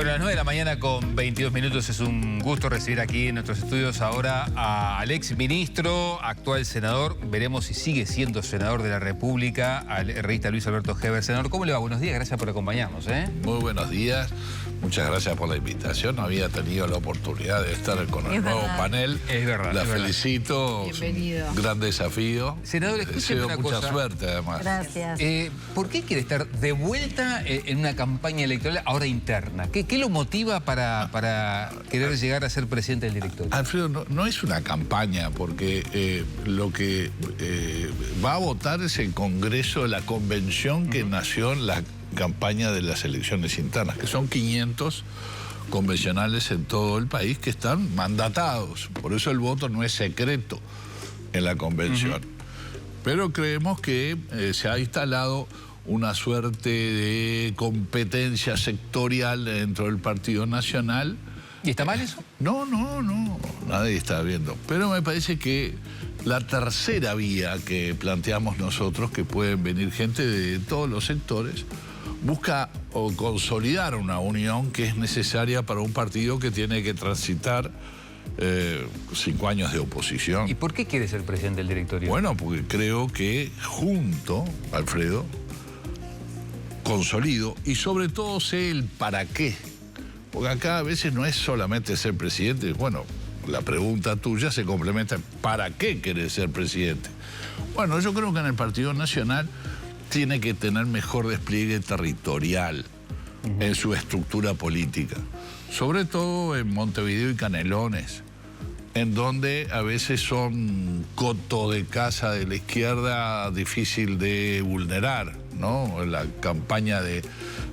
Bueno, a las 9 de la mañana con 22 minutos es un gusto recibir aquí en nuestros estudios ahora al ex ministro, actual senador, veremos si sigue siendo senador de la República, al herreísta Luis Alberto Heber. Senador, ¿cómo le va? Buenos días, gracias por acompañarnos. Muy buenos días, muchas gracias por la invitación. No había tenido la oportunidad de estar con el nuevo panel. Es verdad. La felicito. Bienvenido. Un gran desafío. Senador, escúcheme una cosa. Mucha suerte, además. Gracias. ¿Por qué quiere estar de vuelta en una campaña electoral ahora interna? ¿Qué lo motiva para querer llegar a ser presidente del directorio? Alfredo, no es una campaña, porque lo que va a votar es el Congreso de la Convención que nació en la campaña de las elecciones internas, que son 500 convencionales en todo el país que están mandatados. Por eso el voto no es secreto en la convención. Pero creemos que se ha instalado una suerte de competencia sectorial dentro del Partido Nacional. ¿Y está mal eso? No, nadie está viendo. Pero me parece que la tercera vía que planteamos nosotros, que pueden venir gente de todos los sectores, busca consolidar una unión que es necesaria para un partido que tiene que transitar 5 años de oposición. ¿Y por qué quiere ser presidente del directorio? Bueno, porque creo que junto, Alfredo, consolido y sobre todo sé el para qué. Porque acá a veces no es solamente ser presidente. Bueno, la pregunta tuya se complementa. ¿Para qué querés ser presidente? Bueno, yo creo que en el Partido Nacional tiene que tener mejor despliegue territorial en su estructura política. Sobre todo en Montevideo y Canelones, en donde a veces son coto de casa de la izquierda difícil de vulnerar, ¿no? La campaña de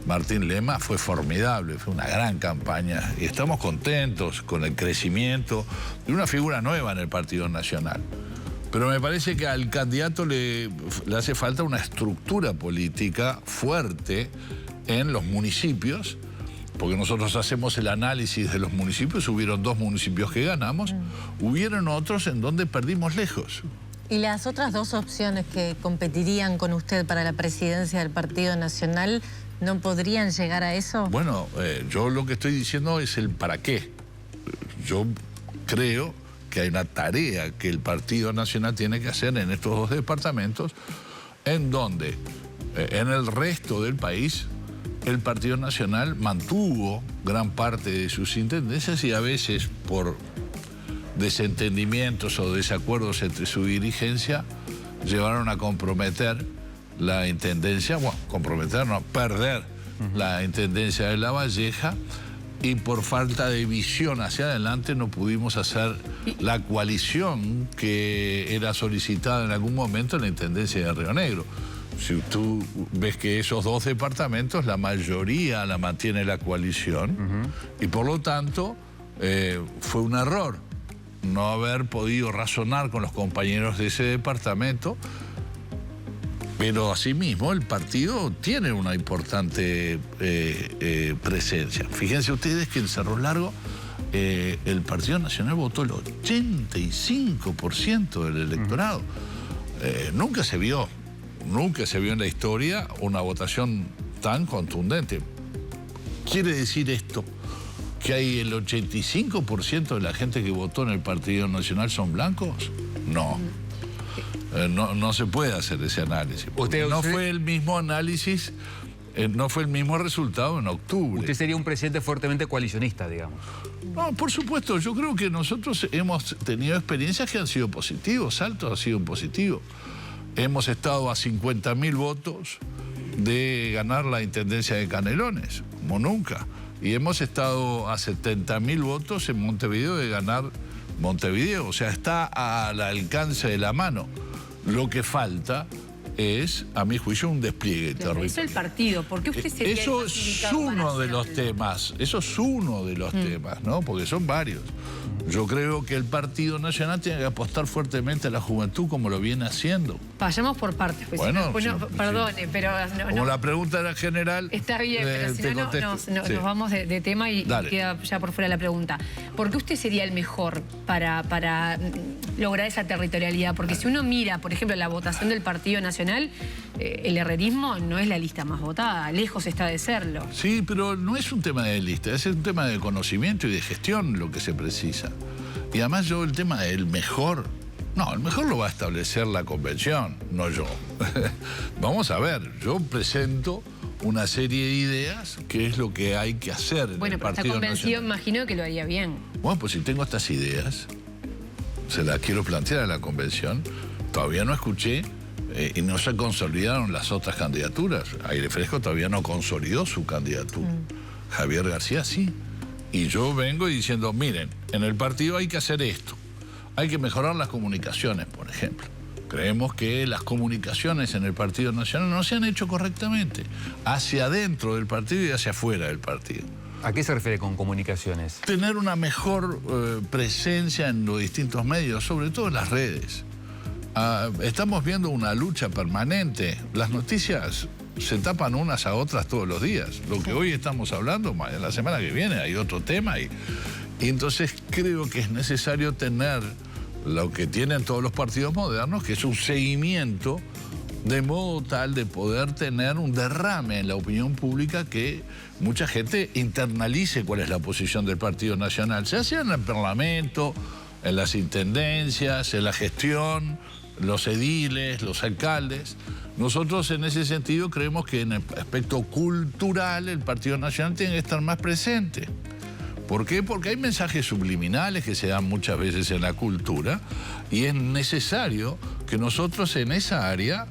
Martín Lema fue formidable, fue una gran campaña y estamos contentos con el crecimiento de una figura nueva en el Partido Nacional. Pero me parece que al candidato le hace falta una estructura política fuerte en los municipios, porque nosotros hacemos el análisis de los municipios. Hubieron 2 municipios que ganamos, hubieron otros en donde perdimos lejos. ¿Y las otras 2 opciones que competirían con usted para la presidencia del Partido Nacional no podrían llegar a eso? Bueno, yo lo que estoy diciendo es el para qué. Yo creo que hay una tarea que el Partido Nacional tiene que hacer en estos 2 departamentos, en donde en el resto del país el Partido Nacional mantuvo gran parte de sus intendencias y a veces por desentendimientos o desacuerdos entre su dirigencia llevaron a comprometer la intendencia, perder la intendencia de La Valleja, y por falta de visión hacia adelante no pudimos hacer la coalición que era solicitada en algún momento en la intendencia de Río Negro. Si tú ves que esos 2 departamentos, la mayoría la mantiene la coalición, y por lo tanto fue un error no haber podido razonar con los compañeros de ese departamento. Pero asimismo el partido tiene una importante presencia. Fíjense ustedes que en Cerro Largo el Partido Nacional votó el 85% del electorado. Nunca se vio en la historia una votación tan contundente. ¿Quiere decir esto que hay el 85% de la gente que votó en el Partido Nacional son blancos? No. No se puede hacer ese análisis. No fue el mismo análisis, no fue el mismo resultado en octubre. Usted sería un presidente fuertemente coalicionista, digamos. No, por supuesto. Yo creo que nosotros hemos tenido experiencias que han sido positivos. Salto ha sido positivo. Hemos estado a 50.000 votos de ganar la intendencia de Canelones, como nunca. Y hemos estado a 70.000 votos en Montevideo de ganar Montevideo. O sea, está al alcance de la mano. Lo que falta es, a mi juicio, un despliegue territorial. Eso es el partido. ¿Por qué usted sería Eso es uno de los temas. Eso es uno de los temas, ¿no? Porque son varios. Yo creo que el Partido Nacional tiene que apostar fuertemente a la juventud como lo viene haciendo. Vayamos por partes. Pues bueno, perdone, pero... Como la pregunta era general... Está bien, pero si no, nos vamos de tema y queda ya por fuera la pregunta. ¿Por qué usted sería el mejor para lograr esa territorialidad? Porque si uno mira, por ejemplo, la votación del Partido Nacional, el herrerismo no es la lista más votada, lejos está de serlo. Sí, pero no es un tema de lista, es un tema de conocimiento y de gestión lo que se precisa. Y además yo el tema del mejor... No, el mejor lo va a establecer la convención, no yo. Vamos a ver, yo presento una serie de ideas que es lo que hay que hacer en el Partido Nacional. Bueno, pero está convencido, imagino que lo haría bien. Bueno, pues si tengo estas ideas, se las quiero plantear a la convención. Todavía no escuché y no se consolidaron las otras candidaturas. Aire Fresco todavía no consolidó su candidatura. Javier García sí. Y yo vengo diciendo, miren, en el partido hay que hacer esto. Hay que mejorar las comunicaciones, por ejemplo. Creemos que las comunicaciones en el Partido Nacional no se han hecho correctamente, hacia adentro del partido y hacia afuera del partido. ¿A qué se refiere con comunicaciones? Tener una mejor presencia en los distintos medios, sobre todo en las redes. Estamos viendo una lucha permanente. Las noticias se tapan unas a otras todos los días. Lo que hoy estamos hablando, la semana que viene hay otro tema. Y entonces creo que es necesario tener lo que tienen todos los partidos modernos, que es un seguimiento de modo tal de poder tener un derrame en la opinión pública, que mucha gente internalice cuál es la posición del Partido Nacional, se hace en el Parlamento, en las intendencias, en la gestión, los ediles, los alcaldes. Nosotros en ese sentido creemos que en el aspecto cultural el Partido Nacional tiene que estar más presente. ¿Por qué? Porque hay mensajes subliminales que se dan muchas veces en la cultura y es necesario que nosotros en esa área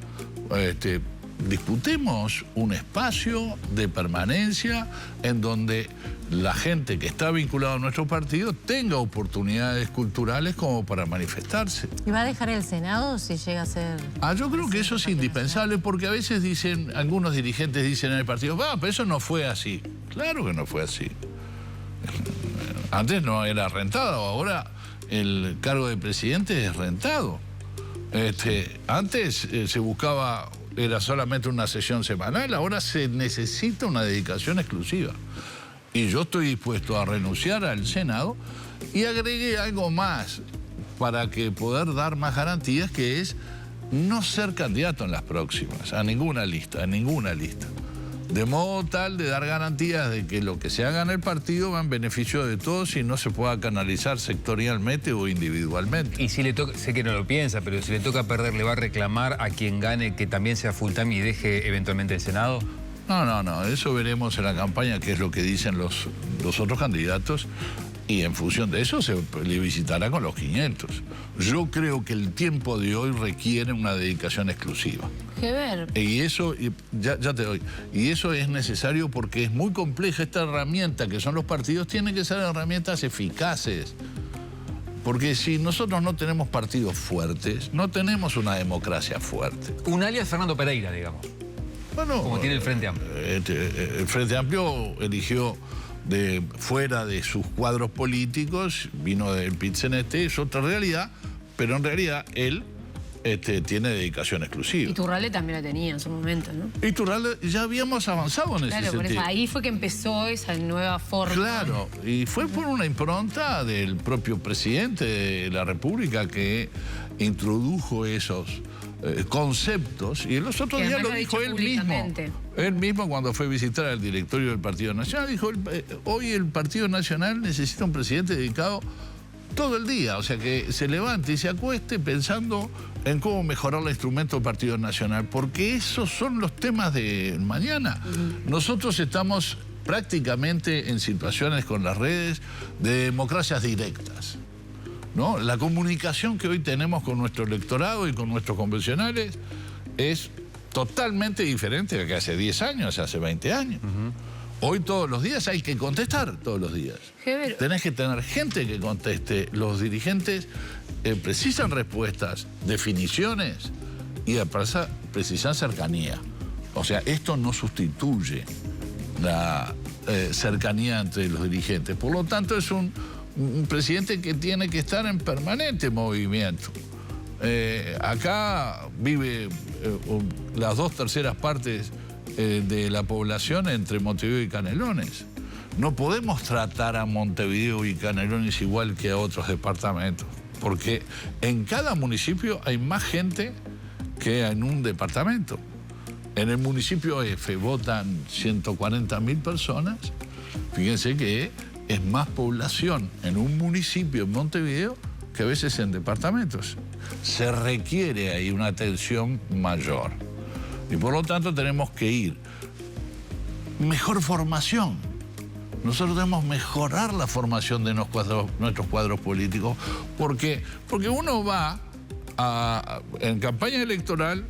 disputemos un espacio de permanencia en donde la gente que está vinculada a nuestro partido tenga oportunidades culturales como para manifestarse. ¿Y va a dejar el Senado si llega a ser...? Yo creo que eso es indispensable, porque a veces dicen, algunos dirigentes dicen en el partido, pero eso no fue así. Claro que no fue así. Antes no era rentado, ahora el cargo de presidente es rentado. Antes se buscaba, era solamente una sesión semanal, ahora se necesita una dedicación exclusiva. Y yo estoy dispuesto a renunciar al Senado y agregué algo más para que poder dar más garantías, que es no ser candidato en las próximas, a ninguna lista. De modo tal de dar garantías de que lo que se haga en el partido va en beneficio de todos y no se pueda canalizar sectorialmente o individualmente. Y si le toca, sé que no lo piensa, pero si le toca perder, ¿le va a reclamar a quien gane que también sea full time y deje eventualmente el Senado? No, eso veremos en la campaña, qué es lo que dicen los otros candidatos, y en función de eso se le visitará con los 500. Yo creo que el tiempo de hoy requiere una dedicación exclusiva. ¿Qué ver? Y eso, ya te doy, y eso es necesario porque es muy compleja esta herramienta que son los partidos, tienen que ser herramientas eficaces. Porque si nosotros no tenemos partidos fuertes, no tenemos una democracia fuerte. Un alias Fernando Pereira, digamos. Bueno, como tiene el Frente Amplio. El Frente Amplio eligió de fuera de sus cuadros políticos, vino del PIT-CNT, es otra realidad, pero en realidad él tiene dedicación exclusiva. Iturralde también la tenía en su momento, ¿no? Iturralde, ya habíamos avanzado en ese sentido. Claro, por eso ahí fue que empezó esa nueva forma. Claro, y fue por una impronta del propio presidente de la República que introdujo esos conceptos, y los otros días lo dijo él mismo. Él mismo, cuando fue a visitar al directorio del Partido Nacional, dijo, hoy el Partido Nacional necesita un presidente dedicado todo el día, o sea, que se levante y se acueste pensando en cómo mejorar el instrumento del Partido Nacional, porque esos son los temas de mañana. Nosotros estamos prácticamente en situaciones con las redes de democracias directas, ¿no? La comunicación que hoy tenemos con nuestro electorado y con nuestros convencionales es totalmente diferente a que hace 10 años, hace 20 años. Hoy todos los días hay que contestar, todos los días. Tenés que tener gente que conteste. Los dirigentes precisan respuestas, definiciones y precisan cercanía. O sea, esto no sustituye la cercanía entre los dirigentes. Por lo tanto, es un presidente que tiene que estar en permanente movimiento. Acá vive las 2/3 partes de la población entre Montevideo y Canelones. No podemos tratar a Montevideo y Canelones igual que a otros departamentos. porque en cada municipio hay más gente que en un departamento. En el municipio F votan 140.000 personas. Fíjense que es más población en un municipio en Montevideo que a veces en departamentos. Se requiere ahí una atención mayor. Y por lo tanto tenemos que ir. Mejor formación. Nosotros debemos mejorar la formación de nuestros cuadros políticos porque uno va en campaña electoral,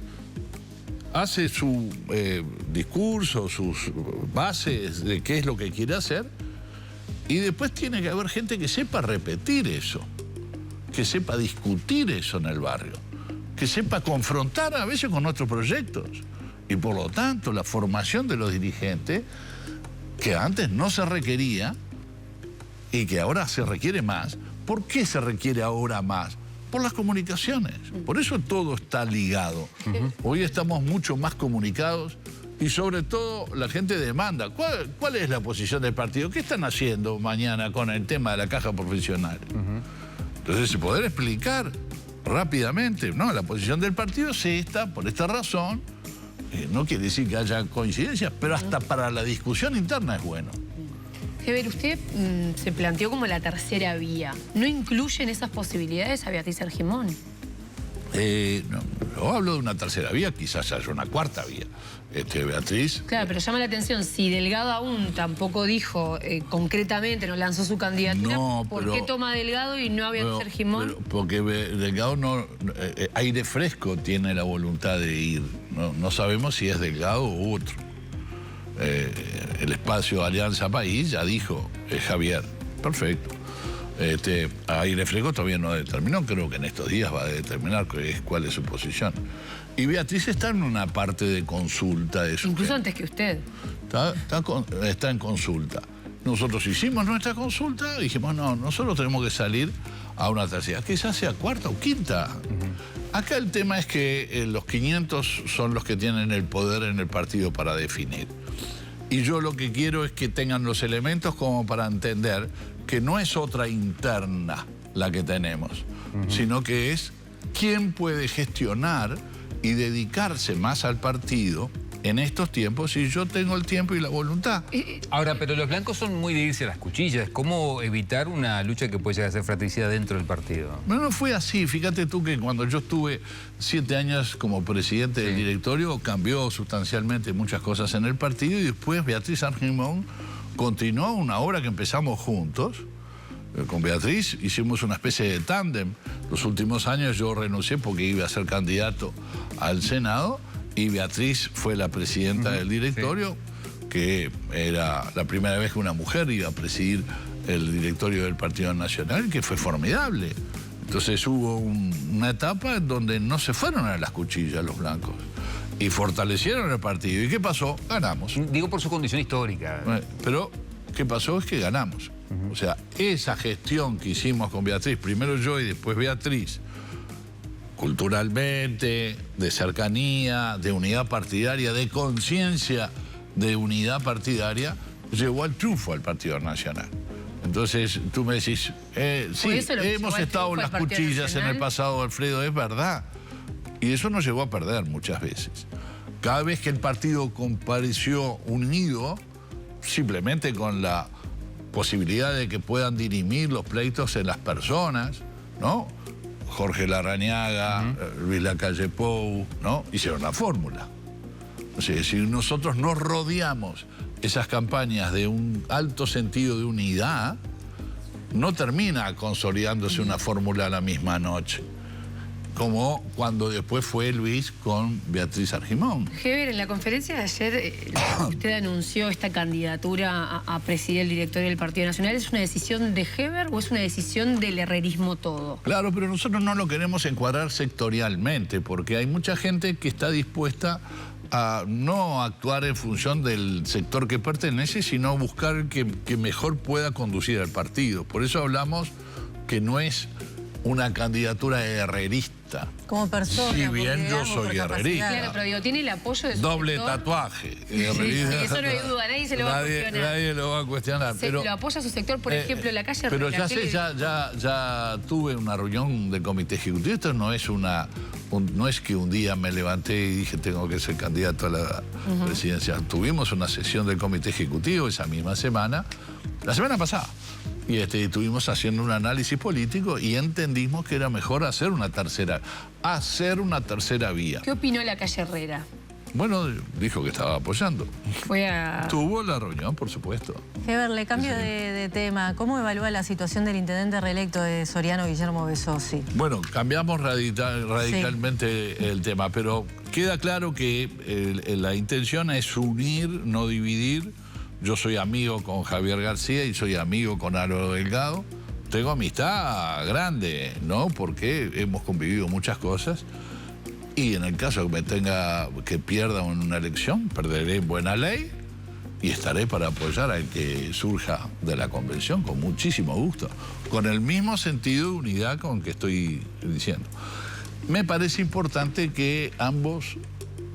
hace su discurso, sus bases de qué es lo que quiere hacer y después tiene que haber gente que sepa repetir eso, que sepa discutir eso en el barrio, que sepa confrontar a veces con nuestros proyectos. Y por lo tanto la formación de los dirigentes, que antes no se requería y que ahora se requiere más. ¿Por qué se requiere ahora más? Por las comunicaciones. Por eso todo está ligado. Hoy estamos mucho más comunicados y sobre todo la gente demanda. ¿Cuál es la posición del partido? ¿Qué están haciendo mañana con el tema de la caja profesional? Entonces, poder explicar rápidamente, ¿no? La posición del partido es esta, por esta razón. No quiere decir que haya coincidencias, pero hasta para la discusión interna es bueno. Heber, usted se planteó como la tercera vía. ¿No incluyen esas posibilidades a Beatriz Argimón? No, yo hablo de una tercera vía, quizás haya una cuarta vía. Beatriz... Claro, pero llama la atención, si Delgado aún tampoco dijo concretamente, no lanzó su candidatura, ¿por qué toma Delgado y no a Beatriz Argimón? Porque Delgado no... aire fresco tiene la voluntad de ir. No sabemos si es Delgado u otro. El espacio Alianza País ya dijo, es Javier. Perfecto. Aire fresco todavía no determinó, creo que en estos días va a determinar cuál es su posición. Y Beatriz está en una parte de consulta de su incluso gente. Antes que usted. Está en consulta. Nosotros hicimos nuestra consulta y dijimos, no, nosotros tenemos que salir a una tercera, quizás sea cuarta o quinta. Acá el tema es que los 500 son los que tienen el poder en el partido para definir. Y yo lo que quiero es que tengan los elementos como para entender que no es otra interna la que tenemos, sino que es quién puede gestionar y dedicarse más al partido en estos tiempos si yo tengo el tiempo y la voluntad. Ahora, pero los blancos son muy de irse a las cuchillas. ¿Cómo evitar una lucha que puede llegar a ser fratricida dentro del partido? No fue así. Fíjate tú que cuando yo estuve 7 años como presidente del directorio, cambió sustancialmente muchas cosas en el partido y después Beatriz Argimón continuó una obra que empezamos juntos. Con Beatriz hicimos una especie de tándem. Los últimos años yo renuncié porque iba a ser candidato al Senado y Beatriz fue la presidenta del directorio, que era la primera vez que una mujer iba a presidir el directorio del Partido Nacional, que fue formidable. Entonces hubo una etapa en donde no se fueron a las cuchillas los blancos y fortalecieron el partido. ¿Y qué pasó? Ganamos. Digo por su condición histórica. Pero ¿qué pasó? Es que ganamos. O sea, esa gestión que hicimos con Beatriz, primero yo y después Beatriz, culturalmente, de cercanía, de unidad partidaria, de conciencia de unidad partidaria, llevó al triunfo al Partido Nacional. Entonces tú me decís, sí, hemos estado en las cuchillas en el pasado, Alfredo, es verdad. Y eso nos llevó a perder muchas veces. Cada vez que el partido compareció unido, simplemente con la posibilidad de que puedan dirimir los pleitos en las personas, ¿no? Jorge Larrañaga, Luis Lacalle Pou, ¿no? Hicieron la fórmula. O sea, si nosotros nos rodeamos esas campañas de un alto sentido de unidad, no termina consolidándose una fórmula la misma noche, como cuando después fue Luis con Beatriz Argimón. Heber, en la conferencia de ayer usted anunció esta candidatura a presidir el directorio del Partido Nacional. ¿Es una decisión de Heber o es una decisión del herrerismo todo? Claro, pero nosotros no lo queremos encuadrar sectorialmente, porque hay mucha gente que está dispuesta a no actuar en función del sector que pertenece, sino buscar que mejor pueda conducir al partido. Por eso hablamos que no es una candidatura herrerista, como persona. Si por bien yo liderazgo, soy por guerrerista. capacidad. Claro, pero digo, tiene el apoyo de su Doble sector. tatuaje. Sí, eso no hay duda, nadie se lo va a cuestionar. Nadie lo va a cuestionar. Pero, lo apoya su sector, por ejemplo, la calle pero Herrera. ya tuve una reunión de comité ejecutivo. Esto no es no es que un día me levanté y dije tengo que ser candidato a la presidencia. Tuvimos una sesión del comité ejecutivo esa misma semana, la semana pasada. Y estuvimos haciendo un análisis político y entendimos que era mejor hacer una tercera vía. ¿Qué opinó la calle Herrera? Bueno, dijo que estaba apoyando. Fue a... Tuvo la reunión, por supuesto. Heber, le cambio de tema. ¿Cómo evalúa la situación del intendente reelecto de Soriano, Guillermo Besossi? Bueno, cambiamos radicalmente el tema, pero queda claro que la intención es unir, no dividir. Yo soy amigo con Javier García y soy amigo con Álvaro Delgado. Tengo amistad grande, ¿no? Porque hemos convivido muchas cosas. Y en el caso que pierda una elección, perderé en buena ley y estaré para apoyar al que surja de la convención con muchísimo gusto, con el mismo sentido de unidad con que estoy diciendo. Me parece importante que ambos,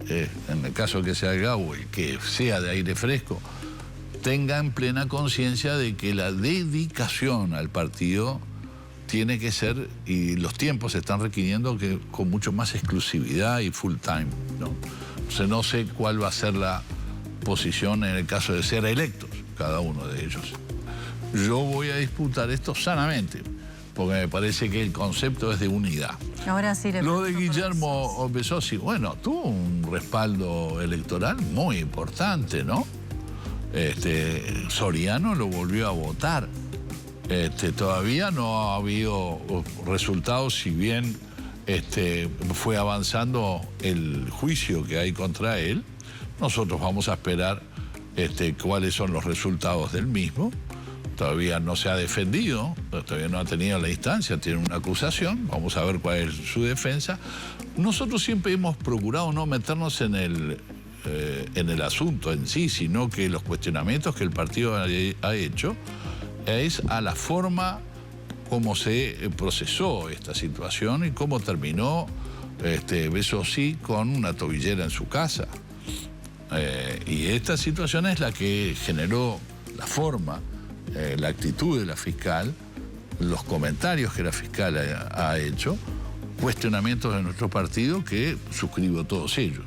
en el caso que sea Delgado y que sea de Aire Fresco, tengan plena conciencia de que la dedicación al partido tiene que ser, y los tiempos se están requiriendo, que con mucho más exclusividad y full time, ¿no? O sea, no sé cuál va a ser la posición en el caso de ser electos, cada uno de ellos. Yo voy a disputar esto sanamente, porque me parece que el concepto es de unidad. Ahora sí le Lo de Guillermo Besossi, bueno, tuvo un respaldo electoral muy importante, ¿no? Soriano lo volvió a votar. Todavía no ha habido resultados, si bien fue avanzando el juicio que hay contra él. Nosotros vamos a esperar cuáles son los resultados del mismo. Todavía no se ha defendido, todavía no ha tenido la instancia, tiene una acusación, vamos a ver cuál es su defensa. Nosotros siempre hemos procurado no meternos en el asunto en sí, sino que los cuestionamientos que el partido ha hecho es a la forma como se procesó esta situación y cómo terminó Besossi con una tobillera en su casa. Y esta situación es la que generó la forma, la actitud de la fiscal, los comentarios que la fiscal ha hecho, cuestionamientos de nuestro partido que suscribo todos ellos.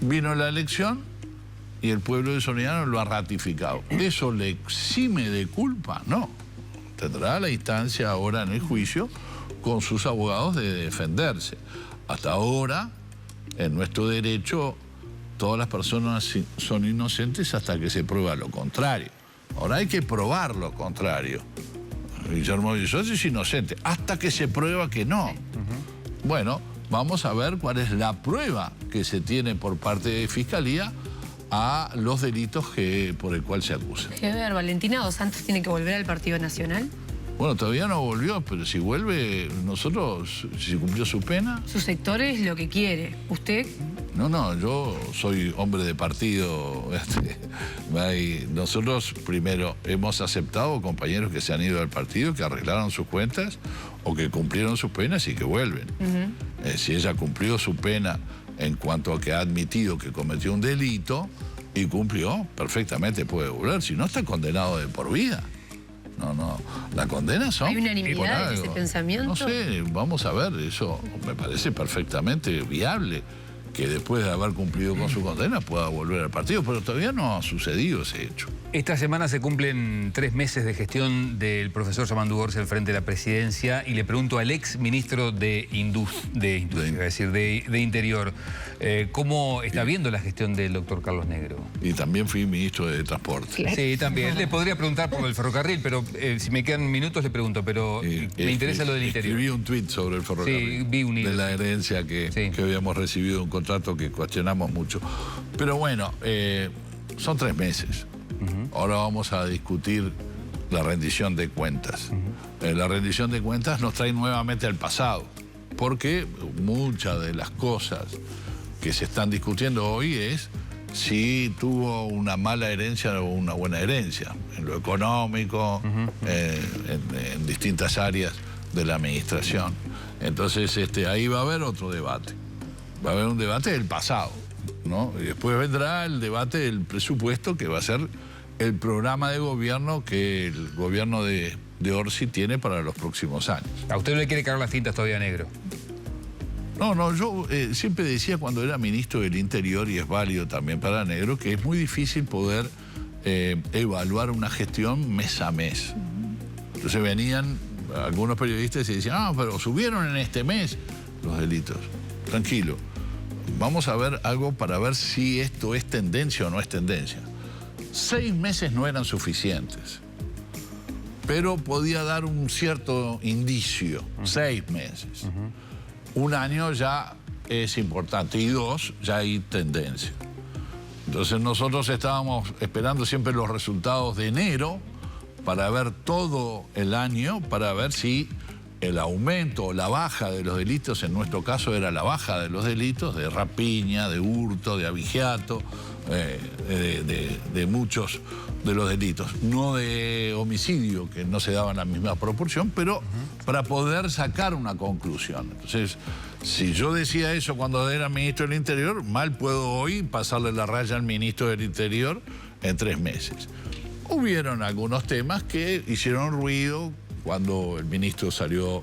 Vino la elección y el pueblo de Soriano lo ha ratificado. ¿Eso le exime de culpa? No. Tendrá la instancia ahora en el juicio con sus abogados de defenderse. Hasta ahora, en nuestro derecho, todas las personas son inocentes hasta que se prueba lo contrario. Ahora hay que probar lo contrario. Guillermo Besossi es inocente hasta que se prueba que no. Bueno, vamos a ver cuál es la prueba que se tiene por parte de Fiscalía a los delitos por el cual se acusa. Heber, ¿Valentina Dos Santos tiene que volver al Partido Nacional? Bueno, todavía no volvió, pero si vuelve, nosotros, si cumplió su pena... Su sector es lo que quiere. ¿Usted? No, yo soy hombre de partido. Nosotros primero hemos aceptado compañeros que se han ido del partido, que arreglaron sus cuentas o que cumplieron sus penas y que vuelven. Si ella cumplió su pena en cuanto a que ha admitido que cometió un delito y cumplió, perfectamente puede volver. Si no, está condenado de por vida. No, la condena son... ¿Hay unanimidad en ese pensamiento? No sé, vamos a ver, eso me parece perfectamente viable, que después de haber cumplido con su condena pueda volver al partido, pero todavía no ha sucedido ese hecho. Esta semana se cumplen 3 meses de gestión del profesor Yamandu Orsi al frente de la presidencia y le pregunto al ex ministro de Interior, ¿cómo está viendo la gestión del doctor Carlos Negro? Y también fui ministro de Transporte. Sí, también. Le podría preguntar por el ferrocarril, pero si me quedan minutos le pregunto, pero me interesa lo del Interior. Escribí un tuit sobre el ferrocarril, sí, vi un hilo, de la herencia que habíamos recibido, un contrato que cuestionamos mucho. Pero bueno, son 3 meses. Ahora vamos a discutir la rendición de cuentas. La rendición de cuentas nos trae nuevamente al pasado, porque muchas de las cosas que se están discutiendo hoy es si tuvo una mala herencia o una buena herencia, en lo económico, en distintas áreas de la administración. Entonces ahí va a haber otro debate. Va a haber un debate del pasado, ¿no? Y después vendrá el debate del presupuesto, que va a ser el programa de gobierno que el gobierno de Orsi tiene para los próximos años. ¿A usted no le quiere cargar las tintas todavía, Negro? No, yo siempre decía cuando era ministro del Interior, y es válido también para Negro, que es muy difícil poder evaluar una gestión mes a mes. Entonces venían algunos periodistas y decían, pero subieron en este mes los delitos. Tranquilo, vamos a ver algo para ver si esto es tendencia o no es tendencia. 6 meses no eran suficientes, pero podía dar un cierto indicio, 6 meses. Un año ya es importante y 2 ya hay tendencia. Entonces nosotros estábamos esperando siempre los resultados de enero para ver todo el año, para ver si el aumento o la baja de los delitos, en nuestro caso era la baja de los delitos, de rapiña, de hurto, de abigeato, de muchos de los delitos, no de homicidio, que no se daban la misma proporción, pero para poder sacar una conclusión. Entonces, si yo decía eso cuando era ministro del Interior, mal puedo hoy pasarle la raya al ministro del Interior en 3 meses. Hubieron algunos temas que hicieron ruido cuando el ministro salió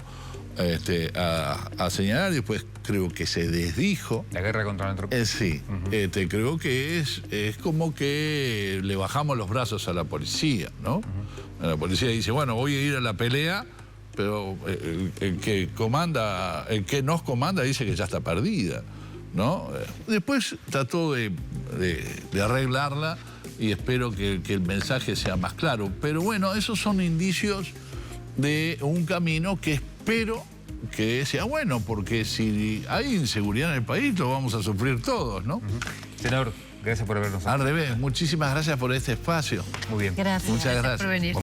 a señalar, y después creo que se desdijo. La guerra contra el narcotráfico. Sí, creo que es como que le bajamos los brazos a la policía, ¿no? La policía dice, bueno, voy a ir a la pelea, pero el que nos comanda dice que ya está perdida, ¿no? Después trató de arreglarla y espero que el mensaje sea más claro. Pero bueno, esos son indicios de un camino que espero que sea bueno, porque si hay inseguridad en el país, lo vamos a sufrir todos, ¿no? Senador, gracias por habernos. Al revés, muchísimas gracias por este espacio. Muy bien. Gracias. Muchas gracias. Por venir.